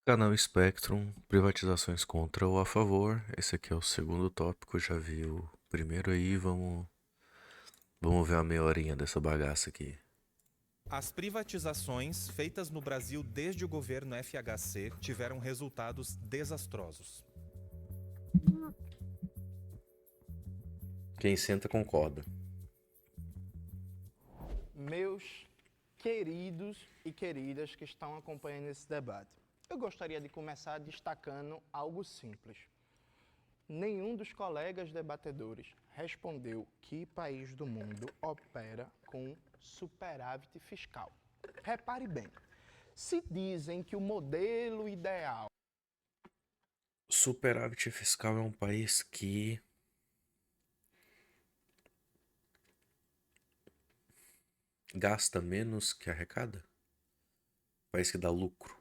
Canal Spectrum, privatizações contra ou a favor. Esse aqui é o segundo tópico, já vi o primeiro aí, vamos ver a meia horinha dessa bagaça aqui. As privatizações feitas no Brasil desde o governo FHC tiveram resultados desastrosos. Quem senta concorda. Meus queridos e queridas que estão acompanhando esse debate, eu gostaria de começar destacando algo simples. Nenhum dos colegas debatedores respondeu que país do mundo opera com superávit fiscal. Repare bem, se dizem que o modelo ideal Superávit fiscal é um país que gasta menos que arrecada? País que dá lucro.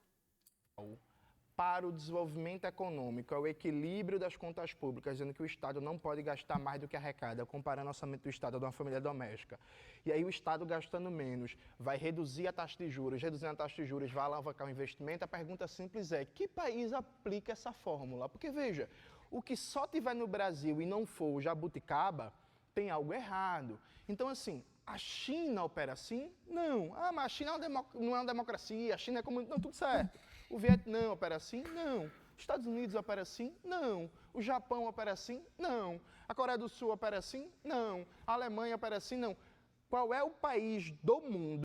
para o desenvolvimento econômico é o equilíbrio das contas públicas, dizendo que o Estado não pode gastar mais do que arrecada, comparando o orçamento do Estado a de uma família doméstica. E aí o Estado gastando menos vai reduzir a taxa de juros, reduzindo a taxa de juros vai alavancar o investimento. A pergunta simples é, que país aplica essa fórmula? Porque veja, o que só tiver no Brasil e não for o jabuticaba, tem algo errado. Então assim, a China opera assim? Não. Ah, mas a China não é uma democracia, a China é como... Não, tudo certo. O Vietnã opera assim? Não. Os Estados Unidos opera assim? Não. O Japão opera assim? Não. A Coreia do Sul opera assim? Não. A Alemanha opera assim? Não. Qual é o país do mundo?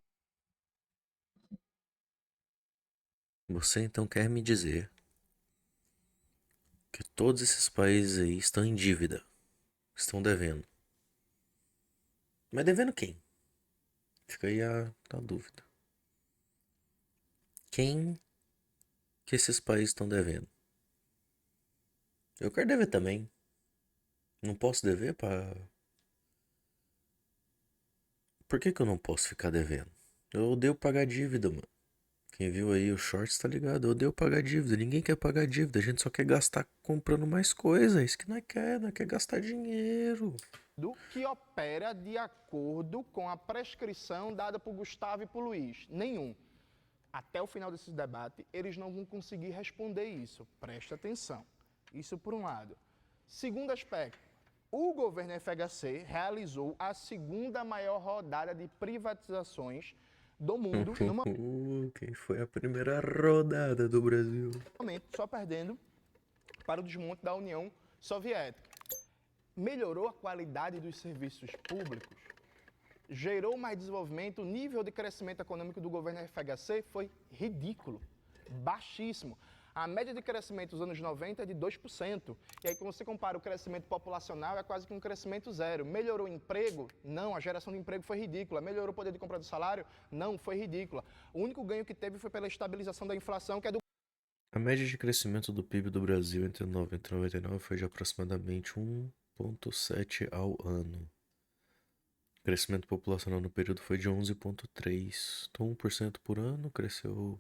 Você então quer me dizer que todos esses países aí estão em dívida, estão devendo. Mas devendo quem? Fica aí a dúvida. Quem que esses países estão devendo? Eu quero dever também. Não posso dever para. Por que eu não posso ficar devendo? Eu odeio pagar dívida, mano. Quem viu aí o shorts tá ligado? Eu odeio pagar dívida. Ninguém quer pagar dívida. A gente só quer gastar comprando mais coisa. É isso que nós quer gastar dinheiro. Que opera de acordo com a prescrição dada por Gustavo e por Luiz? Nenhum. Até o final desse debate, eles não vão conseguir responder isso. Preste atenção. Isso por um lado. Segundo aspecto, o governo FHC realizou a segunda maior rodada de privatizações do mundo, no Quem foi a primeira rodada do Brasil? momento, só perdendo para o desmonte da União Soviética. Melhorou a qualidade dos serviços públicos, gerou mais desenvolvimento, o nível de crescimento econômico do governo FHC foi ridículo, baixíssimo. A média de crescimento dos anos 90 é de 2%. E aí, quando você compara o crescimento populacional, é quase que um crescimento zero. Melhorou o emprego? Não, a geração de emprego foi ridícula. Melhorou o poder de compra do salário? Não, foi ridícula. O único ganho que teve foi pela estabilização da inflação, que é do A média de crescimento do PIB do Brasil entre 90 e 99 foi de aproximadamente 1,7 ao ano. O crescimento populacional no período foi de 11,3. Então 1% por ano cresceu.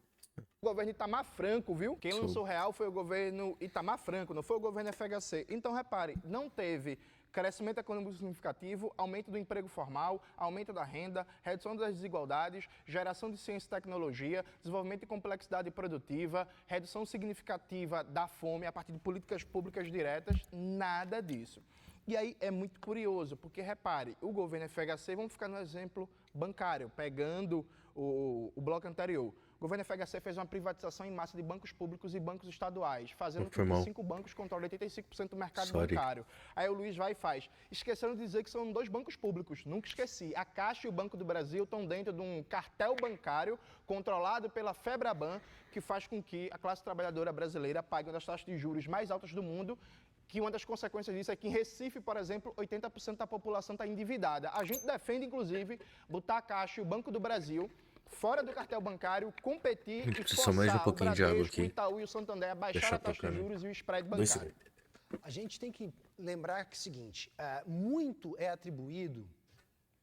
governo Itamar Franco, viu? Quem Sou- lançou real foi o governo Itamar Franco, não foi o governo FHC. Então, repare, não teve crescimento econômico significativo, aumento do emprego formal, aumento da renda, redução das desigualdades, geração de ciência e tecnologia, desenvolvimento de complexidade produtiva, redução significativa da fome a partir de políticas públicas diretas, nada disso. E aí é muito curioso, porque repare, o governo FHC, vamos ficar no exemplo bancário, pegando o bloco anterior. O governo FHC fez uma privatização em massa de bancos públicos e bancos estaduais, fazendo com Foi que mal. 5 bancos controlem 85% do mercado Sorry. bancário. Aí o Luiz vai e faz. Esquecendo de dizer que são 2 bancos públicos, nunca esqueci. A Caixa e o Banco do Brasil estão dentro de um cartel bancário controlado pela Febraban, que faz com que a classe trabalhadora brasileira pague uma das taxas de juros mais altas do mundo, que uma das consequências disso é que em Recife, por exemplo, 80% da população está endividada. A gente defende, inclusive, botar a Caixa e o Banco do Brasil fora do cartel bancário, competir Gente, e preciso só mais de um forçar o pouquinho de água Bradesco, o aqui. Itaú e o Santander a baixar Deixar a taxa de tocando. juros e o spread 2 bancário. segundos. A gente tem que lembrar que é o seguinte, muito é atribuído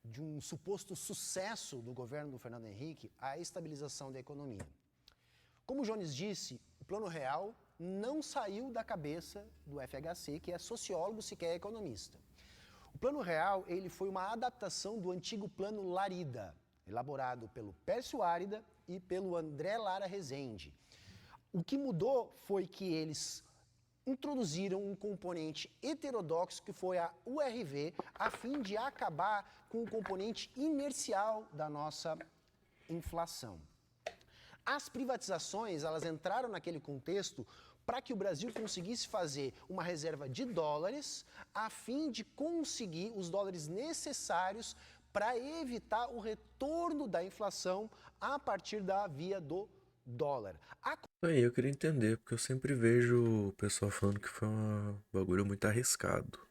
de um suposto sucesso do governo do Fernando Henrique à estabilização da economia. Como o Jones disse, o Plano Real não saiu da cabeça do FHC, que é sociólogo, sequer economista. O Plano Real ele foi uma adaptação do antigo Plano Larida, elaborado pelo Pércio Árida e pelo André Lara Rezende. O que mudou foi que eles introduziram um componente heterodoxo que foi a URV, a fim de acabar com o componente inercial da nossa inflação. As privatizações, elas entraram naquele contexto para que o Brasil conseguisse fazer uma reserva de dólares, a fim de conseguir os dólares necessários para evitar o retorno da inflação a partir da via do dólar. Aí eu queria entender, porque eu sempre vejo o pessoal falando que foi um bagulho muito arriscado.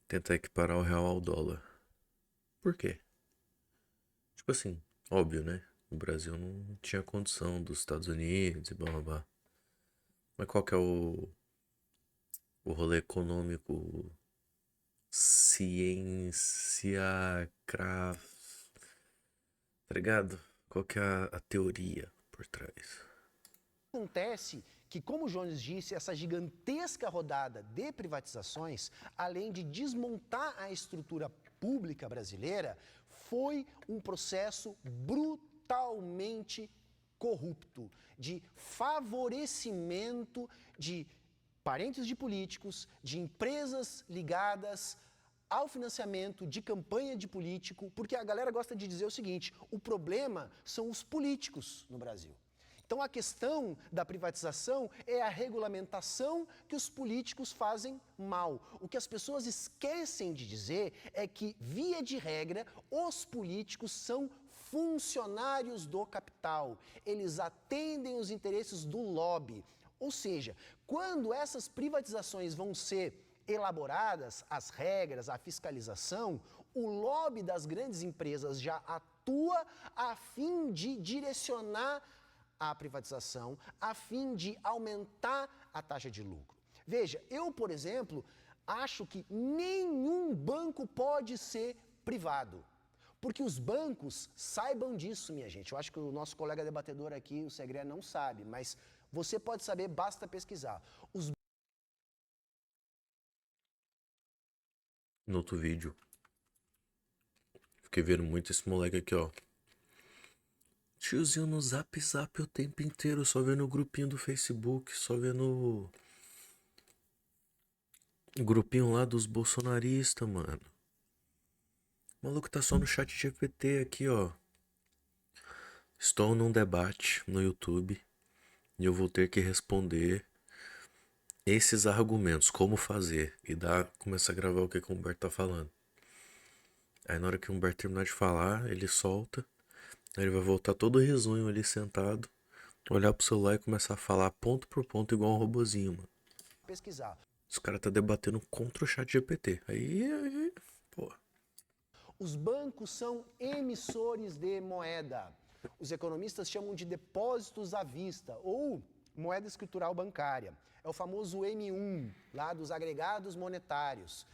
Tentar equiparar o real ao dólar. Por quê? Tipo assim, óbvio, né? O Brasil não tinha condição dos Estados Unidos e blá blá blá. Mas qual que é o rolê econômico, ciência, craft, tá ligado? Qual que é a teoria por trás? Acontece que, como o Jones disse, essa gigantesca rodada de privatizações, além de desmontar a estrutura pública brasileira, foi um processo brutalmente corrupto, de favorecimento de parentes de políticos, de empresas ligadas ao financiamento de campanha de político, porque a galera gosta de dizer o seguinte: o problema são os políticos no Brasil. Então a questão da privatização é a regulamentação que os políticos fazem mal. O que as pessoas esquecem de dizer é que, via de regra, os políticos são funcionários do capital. Eles atendem os interesses do lobby. Ou seja, quando essas privatizações vão ser elaboradas, as regras, a fiscalização, o lobby das grandes empresas já atua a fim de direcionar a privatização, a fim de aumentar a taxa de lucro. Veja, eu, por exemplo, acho que nenhum banco pode ser privado. Porque os bancos, saibam disso, minha gente. Eu acho que o nosso colega debatedor aqui, o Segré, não sabe, mas você pode saber, basta pesquisar. No outro vídeo, fiquei vendo muito esse moleque aqui, ó. Tiozinho no Zap Zap o tempo inteiro, só vendo o grupinho do Facebook, só vendo o grupinho lá dos bolsonaristas, mano. O maluco tá só no chat GPT aqui, ó. Estou num debate no YouTube e eu vou ter que responder esses argumentos, como fazer. E começa a gravar o que o Humberto tá falando. Aí na hora que o Humberto terminar de falar, ele solta. Aí ele vai voltar todo risonho ali sentado, olhar pro celular e começar a falar ponto por ponto igual um robozinho, mano. Pesquisar. Os caras tá debatendo contra o chat GPT. Aí, pô. Os bancos são emissores de moeda. Os economistas chamam de depósitos à vista ou moeda escritural bancária. É o famoso M1, lá dos agregados monetários.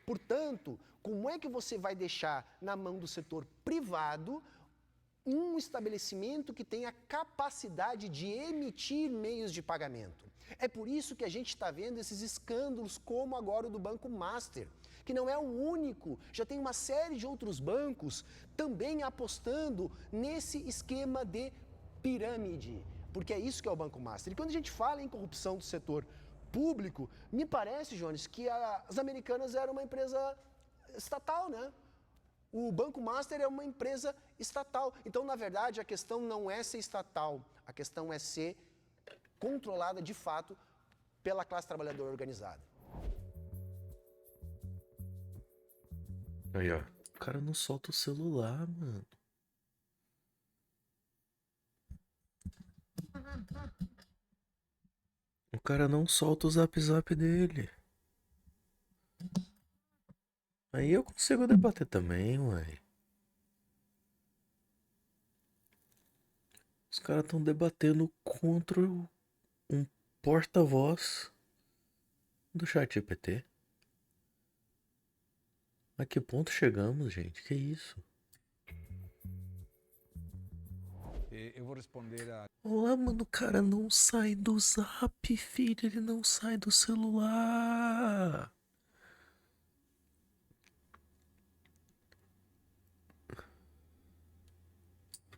Portanto, como é que você vai deixar na mão do setor privado um estabelecimento que tenha capacidade de emitir meios de pagamento? É por isso que a gente está vendo esses escândalos, como agora o do Banco Master, que não é o único, já tem uma série de outros bancos também apostando nesse esquema de pirâmide, porque é isso que é o Banco Master. E quando a gente fala em corrupção do setor público, me parece, Jones, que as Americanas eram uma empresa estatal, né? O Banco Master é uma empresa estatal. Então, na verdade, a questão não é ser estatal, a questão é ser controlada de fato pela classe trabalhadora organizada. Aí, ó. O cara não solta o celular, mano. O cara não solta o Zap Zap dele. Aí eu consigo debater também, uai. Os caras estão debatendo contra um porta-voz do chat GPT. A que ponto chegamos, gente? Que isso? Eu vou responder a. Olá, mano, o cara não sai do Zap, filho. Ele não sai do celular.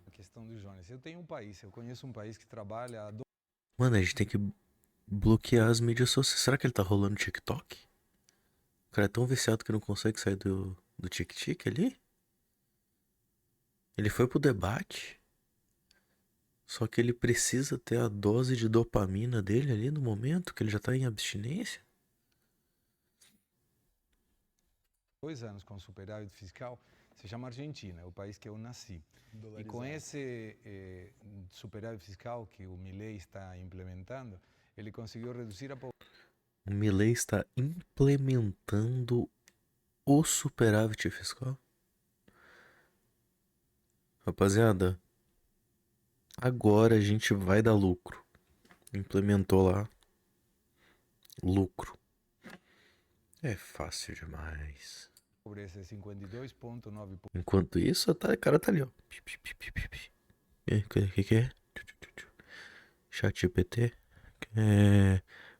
A questão do Jones. Eu conheço um país que trabalha há Mano, a gente tem que bloquear as mídias sociais. Será que ele tá rolando TikTok? O cara é tão viciado que não consegue sair do tic-tic ali? Ele foi pro debate, só que ele precisa ter a dose de dopamina dele ali no momento, que ele já tá em abstinência. 2 anos com superávit fiscal, se chama Argentina, é o país que eu nasci. E com esse superávit fiscal que o Milei está implementando, ele conseguiu reduzir a pobreza. O Milei está implementando o superávit fiscal. Rapaziada, agora a gente vai dar lucro. Implementou lá. Lucro. É fácil demais. Pobreza é 52,9%. Enquanto isso, o cara tá ali, ó. Que é? Chat GPT.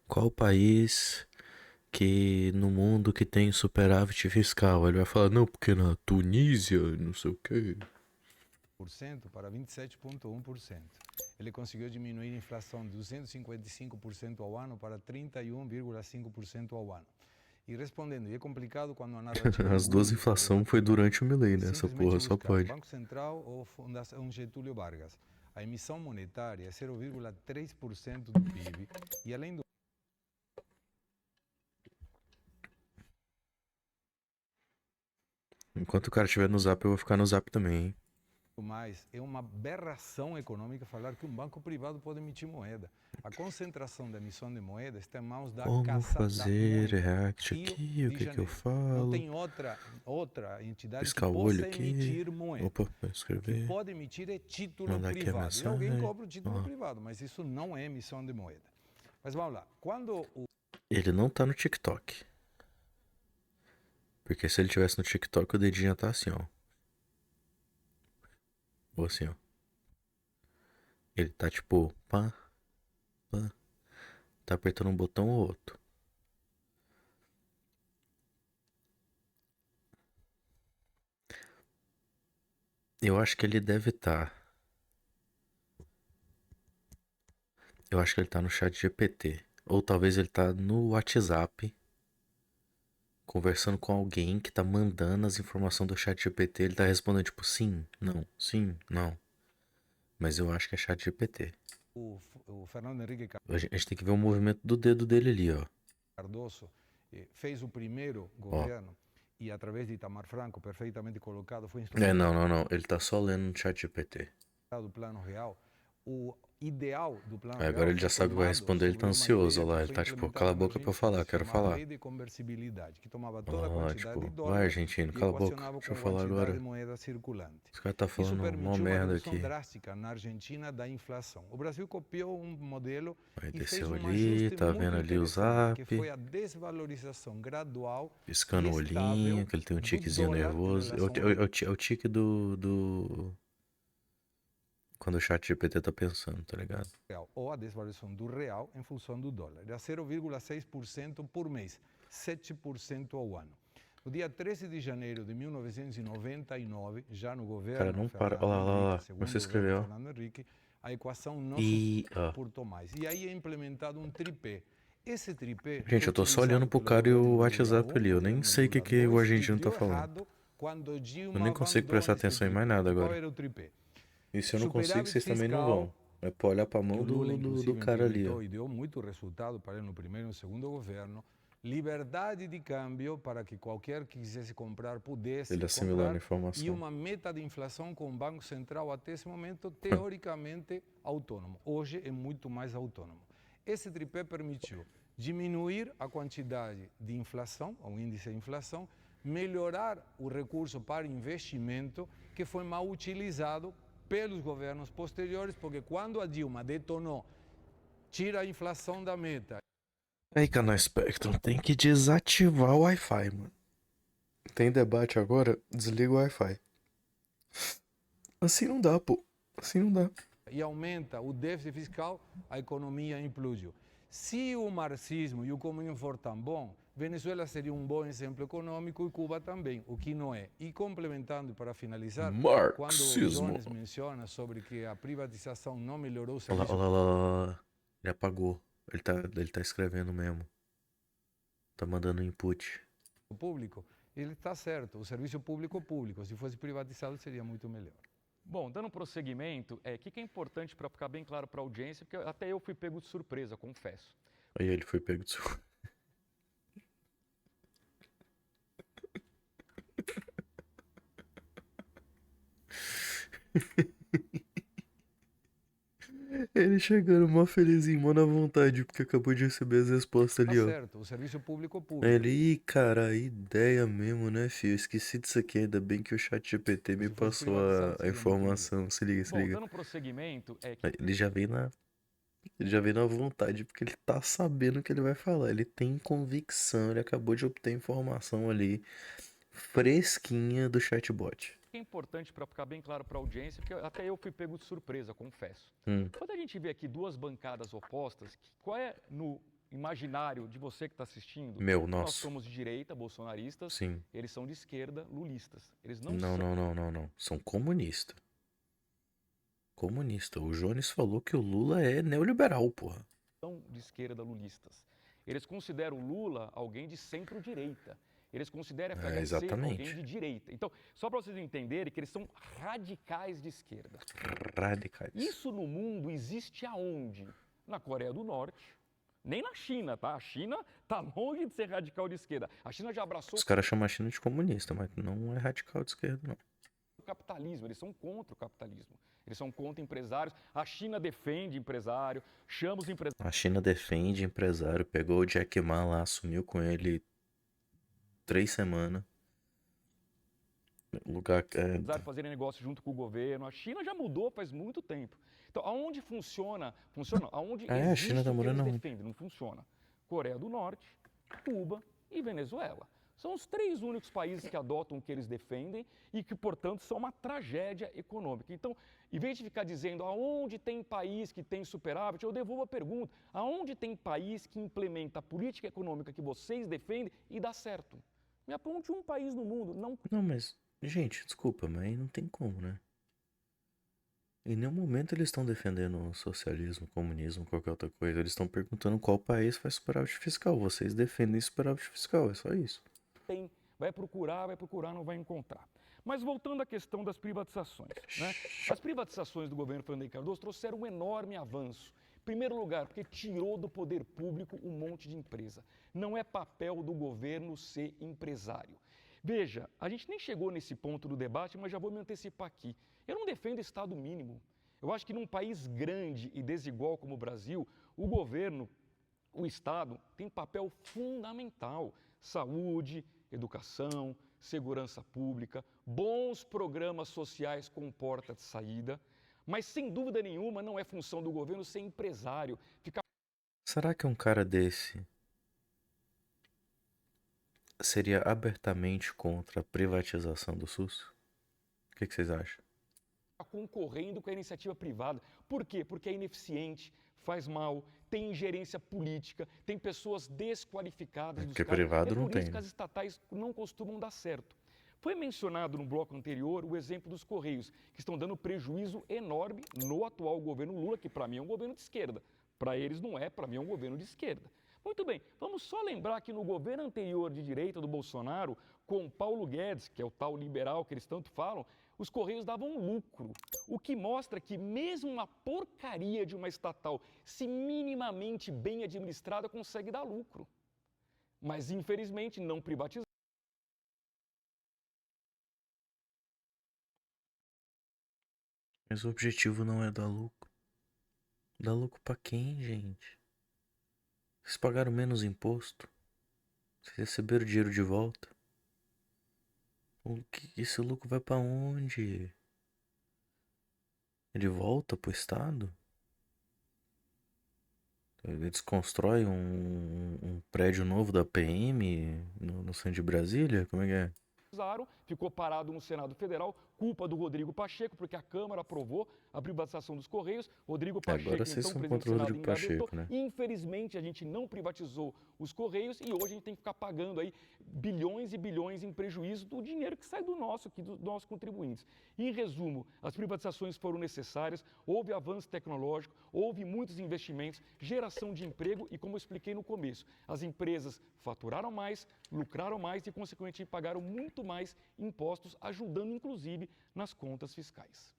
Qual país que no mundo que tem superávit fiscal? Ele vai falar, não, porque na Tunísia, não sei o quê. Para 27,1%. Ele conseguiu diminuir a inflação de 255% ao ano para 31,5% ao ano. E respondendo, e é complicado quando a narrativa... As duas inflação foi durante o Milei, né? Essa porra só pode. Banco Central ou Fundação Getúlio Vargas. A emissão monetária é 0,3% do PIB e além do Enquanto o cara estiver no Zap, eu vou ficar no Zap também, hein? mais, é uma aberração econômica falar que um banco privado pode emitir moeda. A concentração da emissão de moeda está em mãos da Como Caixa da fazer Moeda, react Rio aqui? de O que eu Janeiro. Não falo? tem outra entidade Piscar que o olho possa aqui. emitir moeda. Opa, vou O que escrever. pode emitir é título Mandar aqui a privado. E alguém mensagem. cobra o título privado, mas isso não é emissão de moeda. Mas vamos lá. Quando Ele não tá no TikTok. Porque se ele tivesse no TikTok, o dedinho já tá assim, ó. Ou assim, ó. Ele tá tipo, pá, pá. Tá apertando um botão ou outro. Eu acho que ele deve estar. Eu acho que ele tá no chat GPT. Ou talvez ele tá no WhatsApp. Conversando com alguém que tá mandando as informações do chat GPT. Ele tá respondendo tipo sim, não. Mas eu acho que é chat GPT. o Fernando Henrique A gente tem que ver o movimento do dedo dele ali, ó. Cardoso fez o primeiro governo e através de Itamar Franco, perfeitamente colocado, foi Não. Ele tá só lendo no chat GPT. do Plano Real. O ideal do Plano Aí Real agora ele já foi sabe o que vai tomado responder, ele sobre tá uma ansioso, ideia ó lá. que Ele foi tá tipo, implementada cala a na boca pra eu Argentina, falar, quero chamada falar. Lei de conversibilidade, que tomava toda a Ó, quantidade tipo, de vai dólares argentino, e cala a boca, equacionava deixa eu com a falar quantidade agora. de moeda circulante. Esse cara tá Isso falando mó permitiu uma merda redução aqui. drástica na Argentina da inflação. O Brasil copiou um modelo Aí e fez desceu um ali, ajuste tá muito vendo ali o interessante, que Zap. foi a desvalorização gradual Piscando e o olhinho, estável que ele tem um do tiquezinho dólar em nervoso. relação ao É o tique do. Quando o chat GPT tá pensando, tá ligado? real, ou a desvalorização do real em função do dólar. Era 0,6% por mês, 7% ao ano. No dia 13 de janeiro de 1999, já no governo Cara, não para. Fernando Olha lá. Henrique, segundo Você o governo escreveu, ó. Fernando Henrique, a equação não E. Ó. suportou mais. E aí é implementado um tripé. Esse tripé Gente, foi eu tô só utilizado olhando pro pelo cara e governo o Lula WhatsApp 1, ali. Eu nem governo sei o que, Lula que o 2, e argentino tá deu falando. errado quando Eu Dilma nem consigo prestar abandona esse atenção em mais tripé. nada E qual agora. era o tripé? E se eu não consigo, Superávit vocês também não fiscal, vão. É pra olhar pra que mão o Lula, do inclusive, cara ali, ó. implementou e deu muito resultado para ele no primeiro e no segundo governo, liberdade de câmbio para que qualquer que quisesse comprar pudesse Ele assimilando a comprar e informação. uma meta de inflação com o Banco Central até esse momento teoricamente autônomo. Hoje é muito mais autônomo. Esse tripé permitiu diminuir a quantidade de inflação, o índice de inflação, melhorar o recurso para investimento que foi mal utilizado pelos governos posteriores, porque quando a Dilma detonou, tira a inflação da meta. Aí, canal Spectrum, tem que desativar o Wi-Fi, mano. Tem debate agora? Desliga o Wi-Fi. Assim não dá, pô. Assim não dá. E aumenta o déficit fiscal, a economia implodiu. Se o marxismo e o comunismo for tão bom, Venezuela seria um bom exemplo econômico e Cuba também, o que não é. E complementando para finalizar, quando o Marxismo. Jones menciona sobre que a privatização não melhorou o Olha serviço lá. Ele apagou. Ele tá escrevendo mesmo. Tá mandando input. público, ele está certo. O serviço público, se fosse privatizado, seria muito melhor. Bom, dando prosseguimento, o que é importante para ficar bem claro para a audiência, porque até eu fui pego de surpresa, confesso. Aí ele foi pego de surpresa. Ele chegando mó felizinho, mó na vontade, porque acabou de receber as respostas Está ali, ó. certo. O serviço público. Aí ele, ih, cara, ideia mesmo, né, filho? Eu esqueci disso aqui, ainda bem que o chat GPT me Se fosse passou privatizado, a seria muito informação. Se liga, se Bom, liga. dando prosseguimento, Aí ele já vem na vontade, porque ele tá sabendo o que ele vai falar. Ele tem convicção, ele acabou de obter informação ali, fresquinha do chatbot. o que é importante para ficar bem claro para a audiência, porque até eu fui pego de surpresa, confesso. Hum. Quando a gente vê aqui duas bancadas opostas, qual é no imaginário de você que está assistindo? Meu, Nós nossa. somos de direita, bolsonaristas, Sim. eles são de esquerda, lulistas. Eles não Não, são não, não, não, não. São comunistas. Comunista. O Jones falou que o Lula é neoliberal, porra. de esquerda, lulistas. Eles consideram Lula alguém de centro-direita. Eles consideram FHC alguém exatamente. de direita. Então, só para vocês entenderem que eles são radicais de esquerda. Radicais. Isso no mundo existe aonde? Na Coreia do Norte. Nem na China, tá? A China tá longe de ser radical de esquerda. A China já abraçou Os caras chamam a China de comunista, mas não é radical de esquerda, não. o capitalismo, eles são contra o capitalismo. Eles são contra empresários. A China defende empresário, chama os empresários A China defende empresário, pegou o Jack Ma lá, assumiu com ele 3 semanas. Lugar a fazerem negócio junto com o governo. A China já mudou faz muito tempo. Então, aonde funciona? Funciona aonde a existe China tá o que morando eles onde? defendem, não funciona. Coreia do Norte, Cuba e Venezuela. São os 3 únicos países que adotam o que eles defendem e que, portanto, são uma tragédia econômica. Então, em vez de ficar dizendo aonde tem país que tem superávit, eu devolvo a pergunta: aonde tem país que implementa a política econômica que vocês defendem e dá certo? Me aponte um país no mundo, não. Não, mas, gente, desculpa, mas aí não tem como, né? Em nenhum momento eles estão defendendo o socialismo, comunismo, qualquer outra coisa. Eles estão perguntando qual país faz superávit fiscal. Vocês defendem superávit fiscal, é só isso. Tem, vai procurar, não vai encontrar. Mas voltando à questão das privatizações, né? As privatizações do governo Fernando Henrique Cardoso trouxeram um enorme avanço. Em primeiro lugar, porque tirou do poder público um monte de empresa. Não é papel do governo ser empresário. Veja, a gente nem chegou nesse ponto do debate, mas já vou me antecipar aqui. Eu não defendo Estado mínimo. Eu acho que num país grande e desigual como o Brasil, o governo, o Estado, tem papel fundamental. Saúde, educação, segurança pública, bons programas sociais com porta de saída, mas sem dúvida nenhuma não é função do governo ser empresário, ficar Será que um cara desse seria abertamente contra a privatização do SUS? O que vocês acham? concorrendo com a iniciativa privada. Por quê? Porque é ineficiente, faz mal, tem ingerência política, tem pessoas desqualificadas dos Porque cargos. privado É não por tem, isso que né? as estatais não costumam dar certo. Foi mencionado no bloco anterior o exemplo dos Correios, que estão dando prejuízo enorme no atual governo Lula, que para mim é um governo de esquerda. Para eles não é, para mim é um governo de esquerda. Muito bem, vamos só lembrar que no governo anterior de direita do Bolsonaro, com Paulo Guedes, que é o tal liberal que eles tanto falam, os Correios davam lucro, o que mostra que mesmo uma porcaria de uma estatal, se minimamente bem administrada, consegue dar lucro. Mas, infelizmente, não privatizada. Mas o objetivo não é dar lucro. Dar lucro pra quem, gente? Vocês pagaram menos imposto? Vocês receberam o dinheiro de volta? Esse lucro vai pra onde? Ele volta pro Estado? Eles constroem um prédio novo da PM no centro de Brasília? Como é que é? Ficou parado no Senado Federal culpa do Rodrigo Pacheco, porque a Câmara aprovou a privatização dos Correios. Rodrigo Pacheco, Agora vocês então, são presidente do contra o Senado, Rodrigo engavetou. Pacheco, né? Infelizmente, a gente não privatizou os Correios e hoje a gente tem que ficar pagando aí bilhões e bilhões em prejuízo do dinheiro que sai do nosso, aqui, dos nossos contribuintes. Em resumo, as privatizações foram necessárias, houve avanço tecnológico, houve muitos investimentos, geração de emprego e, como eu expliquei no começo, as empresas faturaram mais, lucraram mais e, consequentemente, pagaram muito mais impostos, ajudando, inclusive, nas contas fiscais.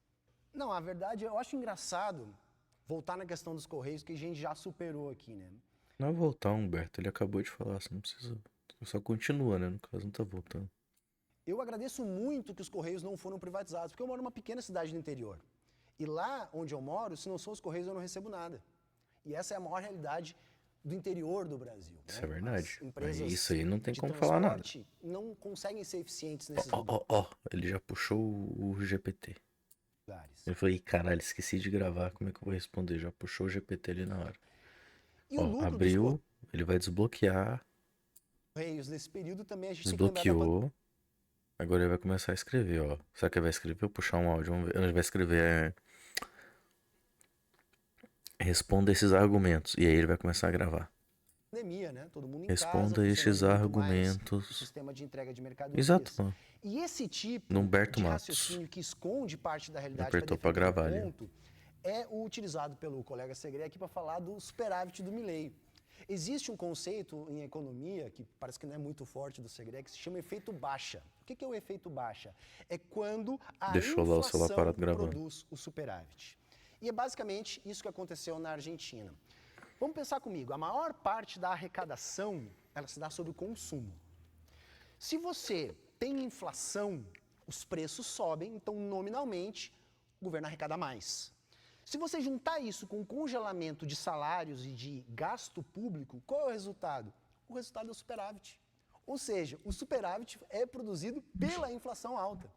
Não, a verdade, eu acho engraçado voltar na questão dos Correios, que a gente já superou aqui, né? Não vai voltar, Humberto. Ele acabou de falar, você não precisa. Só continua, né? No caso, não tá voltando. Eu agradeço muito que os Correios não foram privatizados, porque eu moro numa pequena cidade do interior. E lá onde eu moro, se não são os Correios, eu não recebo nada. E essa é a maior realidade do interior do Brasil. Isso né? é verdade. As empresas Mas isso aí não tem de como falar nada. transporte não conseguem ser eficientes nesses Ó, ele já puxou o GPT. lugares. Ele falou, ih, caralho, esqueci de gravar, como é que eu vou responder? Já puxou o GPT ali na hora. E o Ó, lucro dos abriu, ele vai desbloquear, Correios nesse período também a gente tem que lembrar da desbloqueou. Agora ele vai começar a escrever, ó. Será que ele vai escrever ou puxar um áudio? Vamos ver. Ele vai escrever. Responda esses argumentos. E aí ele vai começar a gravar. pandemia, né? Todo mundo em Responda casa, estes funcionando muito mais argumentos. o sistema de entrega de mercadorias. Exato, mano. E esse tipo No Humberto de Matos. raciocínio que esconde parte da realidade Apertou para pra defender gravar um ali. ponto é o utilizado pelo colega Segre aqui para falar do superávit do Milei. Existe um conceito em economia, que parece que não é muito forte do Segre, que se chama efeito baixa. O que é o efeito baixa? É quando a Deixou lá o celular inflação parado gravando. produz o superávit. E é basicamente isso que aconteceu na Argentina. Vamos pensar comigo, a maior parte da arrecadação, ela se dá sobre o consumo. Se você tem inflação, os preços sobem, então nominalmente o governo arrecada mais. Se você juntar isso com o congelamento de salários e de gasto público, qual é o resultado? O resultado é o superávit. Ou seja, o superávit é produzido pela inflação alta.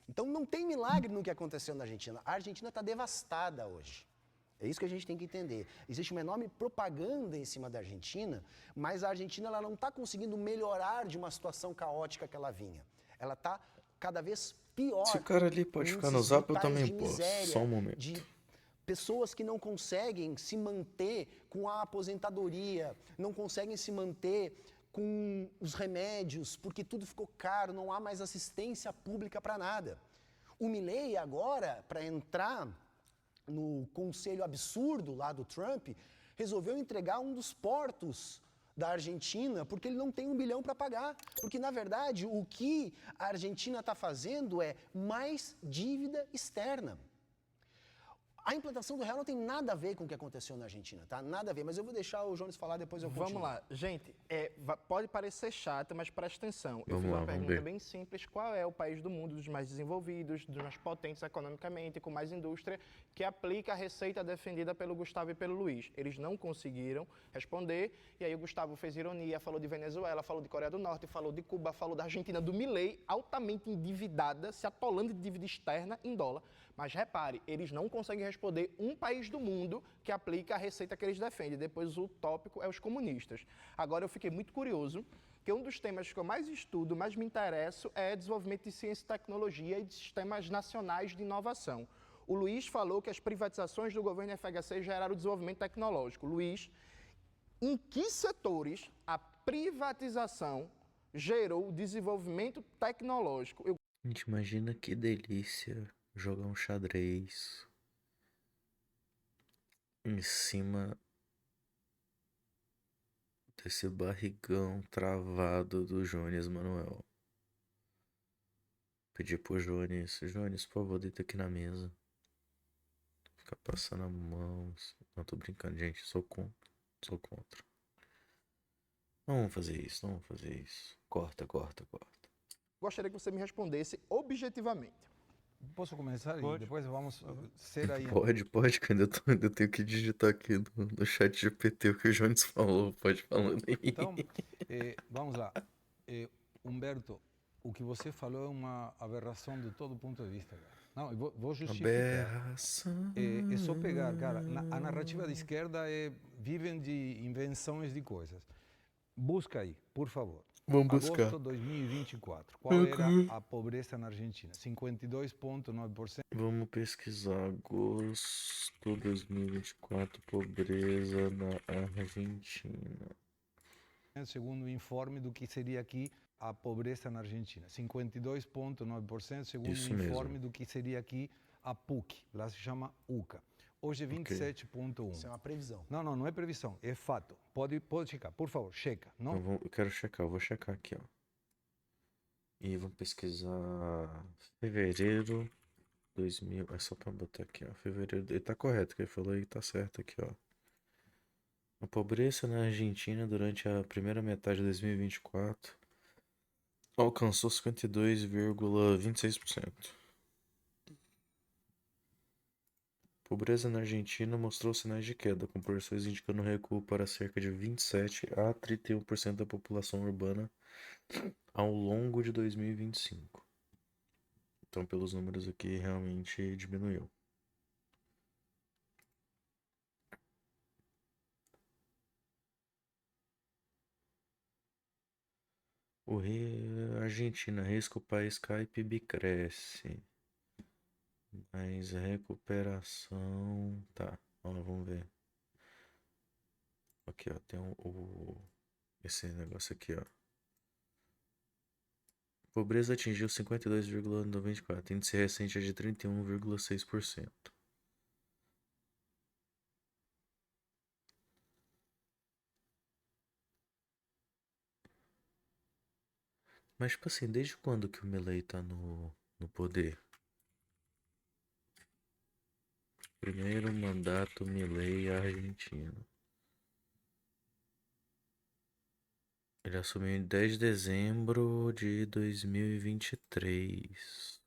Então não tem milagre no que aconteceu na Argentina. A Argentina está devastada hoje. É isso que a gente tem que entender. Existe uma enorme propaganda em cima da Argentina, mas a Argentina ela não está conseguindo melhorar de uma situação caótica que ela vinha. Ela está cada vez pior. Se o cara ali pode ficar no índices zap, eu brutais também de posso. miséria, Só um momento. de pessoas que não conseguem se manter com a aposentadoria, não conseguem se manter com os remédios, porque tudo ficou caro, não há mais assistência pública para nada. O Milei agora, para entrar no conselho absurdo lá do Trump, resolveu entregar um dos portos da Argentina porque ele não tem $1 bilhão para pagar. Porque, na verdade, o que a Argentina está fazendo é mais dívida externa. A implantação do real não tem nada a ver com o que aconteceu na Argentina, tá? Nada a ver, mas eu vou deixar o Jones falar, depois eu continuo. Vamos lá, gente, pode parecer chato, mas presta atenção. Eu Vamos fiz lá, uma vamos pergunta ver. bem simples: qual é o país do mundo dos mais desenvolvidos, dos mais potentes economicamente, com mais indústria, que aplica a receita defendida pelo Gustavo e pelo Luiz? Eles não conseguiram responder, e aí o Gustavo fez ironia, falou de Venezuela, falou de Coreia do Norte, falou de Cuba, falou da Argentina, do Milei, altamente endividada, se atolando de dívida externa em dólar. Mas repare, eles não conseguem responder um país do mundo que aplica a receita que eles defendem. Depois o tópico é os comunistas. Agora eu fiquei muito curioso, que um dos temas que eu mais estudo, mais me interesso, é desenvolvimento de ciência e tecnologia e de sistemas nacionais de inovação. O Luiz falou que as privatizações do governo FHC geraram o desenvolvimento tecnológico. Luiz, em que setores a privatização gerou o desenvolvimento tecnológico? Gente, imagina que delícia jogar um xadrez em cima desse barrigão travado do Jones Manuel. Pedir pro Jones, por favor, deita aqui na mesa. Ficar passando a mão. Não, tô brincando, gente, sou contra. Não vamos fazer isso, não vamos fazer isso. Corta. Gostaria que você me respondesse objetivamente. Posso começar Pode. e depois vamos ser aí. Pode, que ainda tenho que digitar aqui no chat GPT o que o Jones falou. Pode falando aí. Então, vamos lá. Humberto, o que você falou é uma aberração de todo ponto de vista, cara. Não, eu vou justificar. Aberração. É só pegar, cara. A narrativa da esquerda vivem de invenções de coisas. Busca aí, por favor. Vamos buscar. Agosto 2024. Qual era a pobreza na Argentina? 52,9%. Vamos pesquisar agosto 2024, pobreza na Argentina. Segundo o informe do que seria aqui a pobreza na Argentina. 52,9% segundo Isso o mesmo. informe do que seria aqui a PUC. Lá se chama UCA. Hoje é 27,1%. Isso é uma previsão. Não é previsão, é fato. Pode checar, por favor, checa. Não? Então, eu quero checar, eu vou checar aqui, ó. E vamos pesquisar fevereiro 2000. É só pra botar aqui, ó. Fevereiro. Ele tá correto, o que ele falou aí tá certo aqui, ó. A pobreza na Argentina durante a primeira metade de 2024 alcançou 52,26%. Pobreza na Argentina mostrou sinais de queda, com projeções indicando recuo para cerca de 27 a 31% da população urbana ao longo de 2025. Então, pelos números aqui, realmente diminuiu. Argentina, risco país cai, PIB cresce. Mas recuperação. Tá, vamos ver. Aqui, ó, tem esse negócio aqui, ó. Pobreza atingiu 52,94. Índice recente é de 31,6%. Mas, tipo assim, desde quando que o Milei tá no poder? Primeiro mandato Milei Argentina. Ele assumiu em 10 de dezembro de 2023.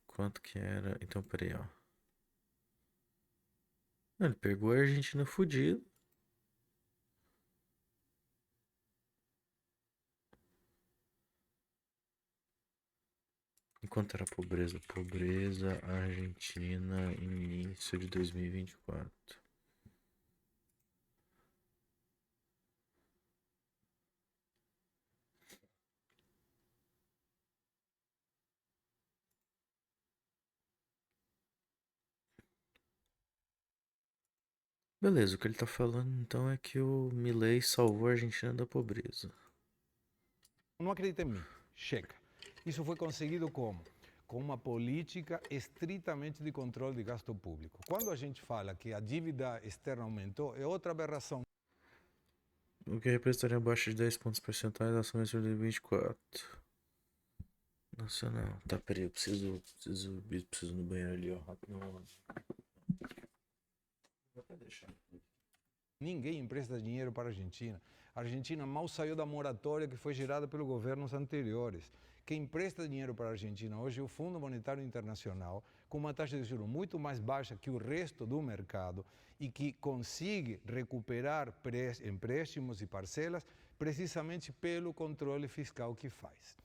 Quanto que era? Então, peraí, ó. Ele pegou a Argentina fudido. Enquanto era pobreza? Pobreza Argentina, início de 2024. Beleza, o que ele tá falando então é que o Milei salvou a Argentina da pobreza. Não acredita em mim, checa. Isso foi conseguido como? Com uma política estritamente de controle de gasto público. Quando a gente fala que a dívida externa aumentou, é outra aberração. O que representaria abaixo de 10 pontos percentuais da ação de 2024. Nacional. Tá, peraí, eu preciso ir no banheiro ali, ó, rápido. Vou até deixar. Ninguém empresta dinheiro para a Argentina. A Argentina mal saiu da moratória que foi gerada pelos governos anteriores. Quem empresta dinheiro para a Argentina hoje é o Fundo Monetário Internacional, com uma taxa de juros muito mais baixa que o resto do mercado e que consegue recuperar empréstimos e parcelas precisamente pelo controle fiscal que faz.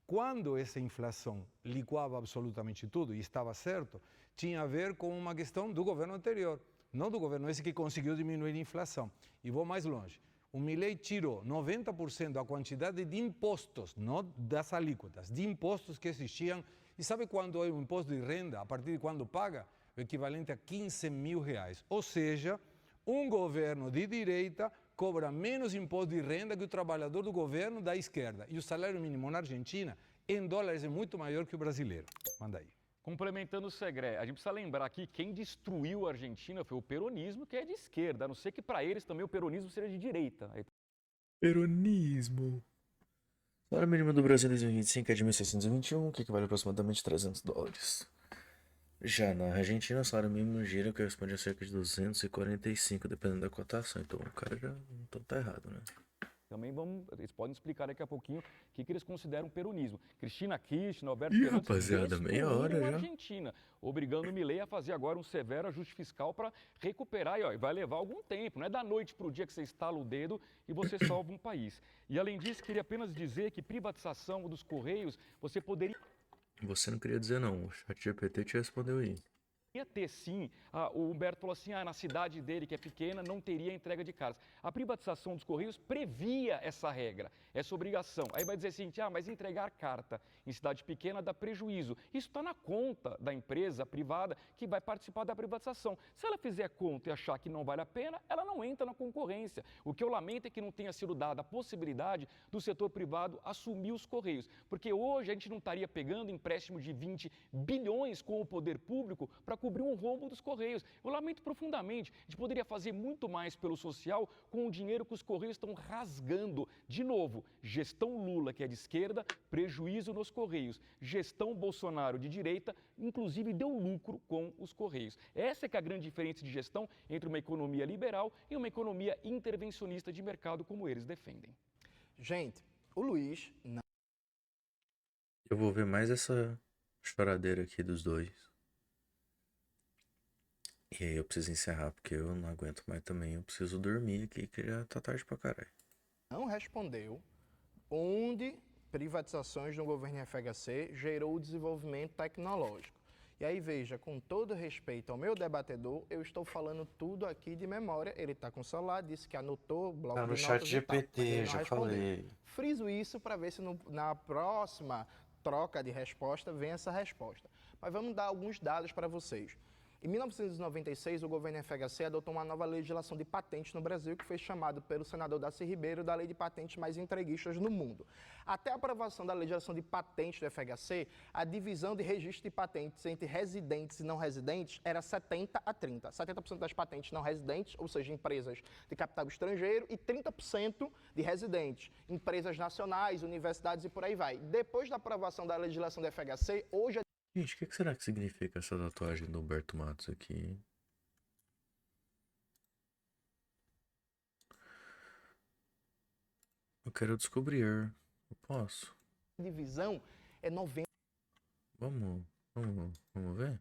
Quando essa inflação liquava absolutamente tudo, e estava certo, tinha a ver com uma questão do governo anterior, não do governo esse que conseguiu diminuir a inflação. E vou mais longe. O Milei tirou 90% da quantidade de impostos, não das alíquotas, de impostos que existiam. E sabe quando é o imposto de renda? A partir de quando paga? O equivalente a 15 mil reais. Ou seja, um governo de direita cobra menos imposto de renda que o trabalhador do governo da esquerda. E o salário mínimo na Argentina, em dólares, é muito maior que o brasileiro. Manda aí. Complementando o Segré, a gente precisa lembrar aqui quem destruiu a Argentina foi o peronismo, que é de esquerda, a não ser que para eles também o peronismo seja de direita. Peronismo. O salário mínimo do Brasil em 2025 é de 1.621, que equivale a aproximadamente $300. Já na Argentina, o salário mínimo gira corresponde a cerca de 245, dependendo da cotação. Então o cara já então tá errado, né? Também eles podem explicar daqui a pouquinho o que eles consideram peronismo. Cristina Kirchner, Alberto Ih, Fernandes rapaziada, meia hora destruíram a já. Argentina, obrigando o Milei a fazer agora um severo ajuste fiscal para recuperar. E vai levar algum tempo, não é da noite para o dia que você estala o dedo e você salva um país. E além disso, queria apenas dizer que privatização dos Correios, você poderia... Você não queria dizer não, o ChatGPT te respondeu aí. Ia ter sim, o Humberto falou assim, na cidade dele, que é pequena, não teria entrega de cartas. A privatização dos Correios previa essa regra, essa obrigação. Aí vai dizer assim, mas entregar carta em cidade pequena dá prejuízo. Isso está na conta da empresa privada que vai participar da privatização. Se ela fizer conta e achar que não vale a pena, ela não entra na concorrência. O que eu lamento é que não tenha sido dada a possibilidade do setor privado assumir os Correios, porque hoje a gente não estaria pegando empréstimo de 20 bilhões com o poder público para cobrir um rombo dos Correios. Eu lamento profundamente. A gente poderia fazer muito mais pelo social com o dinheiro que os Correios estão rasgando. De novo, gestão Lula, que é de esquerda, prejuízo nos Correios. Gestão Bolsonaro, de direita, inclusive deu lucro com os Correios. Essa é que é a grande diferença de gestão entre uma economia liberal e uma economia intervencionista de mercado, como eles defendem. Gente, o Luiz não. Eu vou ver mais essa choradeira aqui dos dois. E aí eu preciso encerrar, porque eu não aguento mais também. Eu preciso dormir aqui, que já tá tarde pra caralho. Não respondeu onde privatizações no governo FHC gerou o desenvolvimento tecnológico. E aí, veja, com todo respeito ao meu debatedor, eu estou falando tudo aqui de memória. Ele está com o celular, disse que anotou o bloco Tá no de chat notas e tal, mas ele GPT, não já respondeu. falei. Friso isso para ver se na próxima troca de resposta vem essa resposta. Mas vamos dar alguns dados para vocês. Em 1996, o governo FHC adotou uma nova legislação de patentes no Brasil, que foi chamado pelo senador Darcy Ribeiro da lei de patentes mais entreguistas no mundo. Até a aprovação da legislação de patentes do FHC, a divisão de registro de patentes entre residentes e não residentes era 70 a 30. 70% das patentes não residentes, ou seja, empresas de capital estrangeiro, e 30% de residentes, empresas nacionais, universidades e por aí vai. Depois da aprovação da legislação do FHC, hoje Gente, o que será que significa essa tatuagem do Humberto Matos aqui, hein? Eu quero descobrir. Eu posso. a divisão é 90. Vamos ver?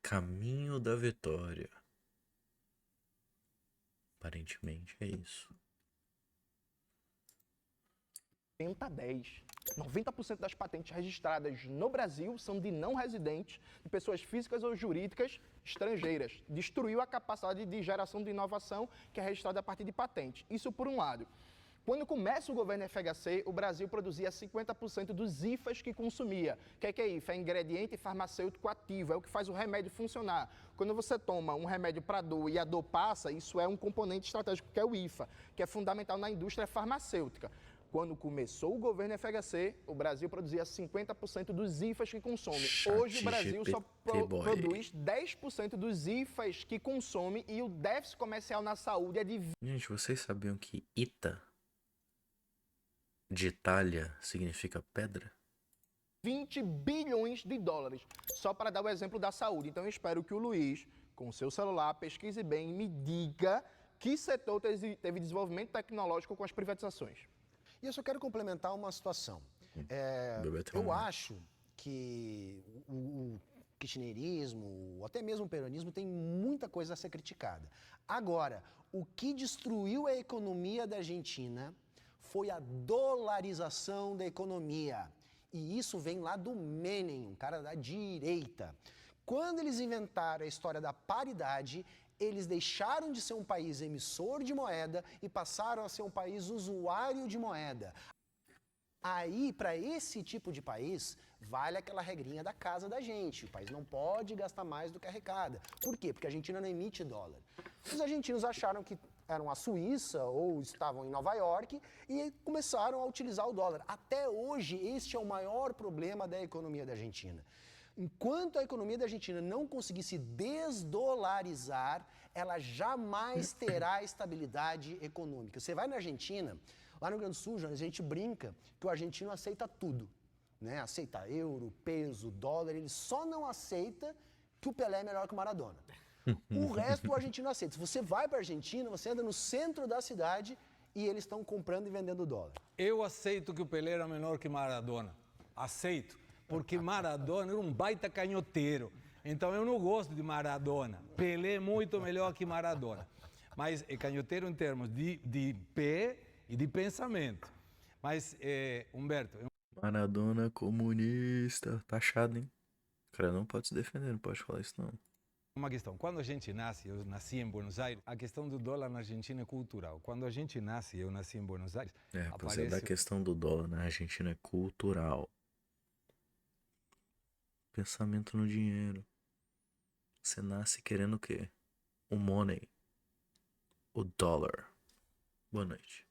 Caminho da Vitória. Aparentemente é isso. 90-10. 90% das patentes registradas no Brasil são de não residentes, de pessoas físicas ou jurídicas estrangeiras. Destruiu a capacidade de geração de inovação que é registrada a partir de patentes. Isso por um lado. Quando começa o governo FHC, o Brasil produzia 50% dos IFAs que consumia. O que é IFA? É ingrediente farmacêutico ativo, é o que faz o remédio funcionar. Quando você toma um remédio para dor e a dor passa, isso é um componente estratégico que é o IFA, que é fundamental na indústria farmacêutica. Quando começou o governo FHC, o Brasil produzia 50% dos IFAs que consome. Hoje o Brasil só produz 10% dos IFAs que consome e o déficit comercial na saúde é de... Gente, vocês sabiam que ITA de Itália significa pedra? 20 bilhões de dólares, só para dar o exemplo da saúde. Então eu espero que o Luiz, com o seu celular, pesquise bem e me diga que setor teve desenvolvimento tecnológico com as privatizações. E eu só quero complementar uma situação. Eu acho que o kirchnerismo, ou até mesmo o peronismo, tem muita coisa a ser criticada. Agora, o que destruiu a economia da Argentina foi a dolarização da economia. E isso vem lá do Menem, um cara da direita. Quando eles inventaram a história da paridade, eles deixaram de ser um país emissor de moeda e passaram a ser um país usuário de moeda. Aí, para esse tipo de país, vale aquela regrinha da casa da gente. O país não pode gastar mais do que arrecada. Por quê? Porque a Argentina não emite dólar. Os argentinos acharam que eram a Suíça ou estavam em Nova York e começaram a utilizar o dólar. Até hoje, este é o maior problema da economia da Argentina. Enquanto a economia da Argentina não conseguir se desdolarizar, ela jamais terá estabilidade econômica. Você vai na Argentina, lá no Rio Grande do Sul, a gente brinca que o argentino aceita tudo, né? Aceita euro, peso, dólar, ele só não aceita que o Pelé é melhor que o Maradona. O resto o argentino aceita. Se você vai para a Argentina, você anda no centro da cidade e eles estão comprando e vendendo dólar. Eu aceito que o Pelé era menor que Maradona. Aceito. Porque Maradona era um baita canhoteiro. Então eu não gosto de Maradona. Pelé é muito melhor que Maradona. Mas é canhoteiro em termos de pé e de pensamento. Mas, Humberto... Maradona comunista. Taxado, hein? O cara não pode se defender, não pode falar isso, não. Uma questão, quando a gente nasce, eu nasci em Buenos Aires, a questão do dólar na Argentina é cultural. Quando a gente nasce, eu nasci em Buenos Aires, Rapaziada, a questão do dólar na Argentina é cultural. Pensamento no dinheiro. Você nasce querendo o quê? O money. O dólar. Boa noite.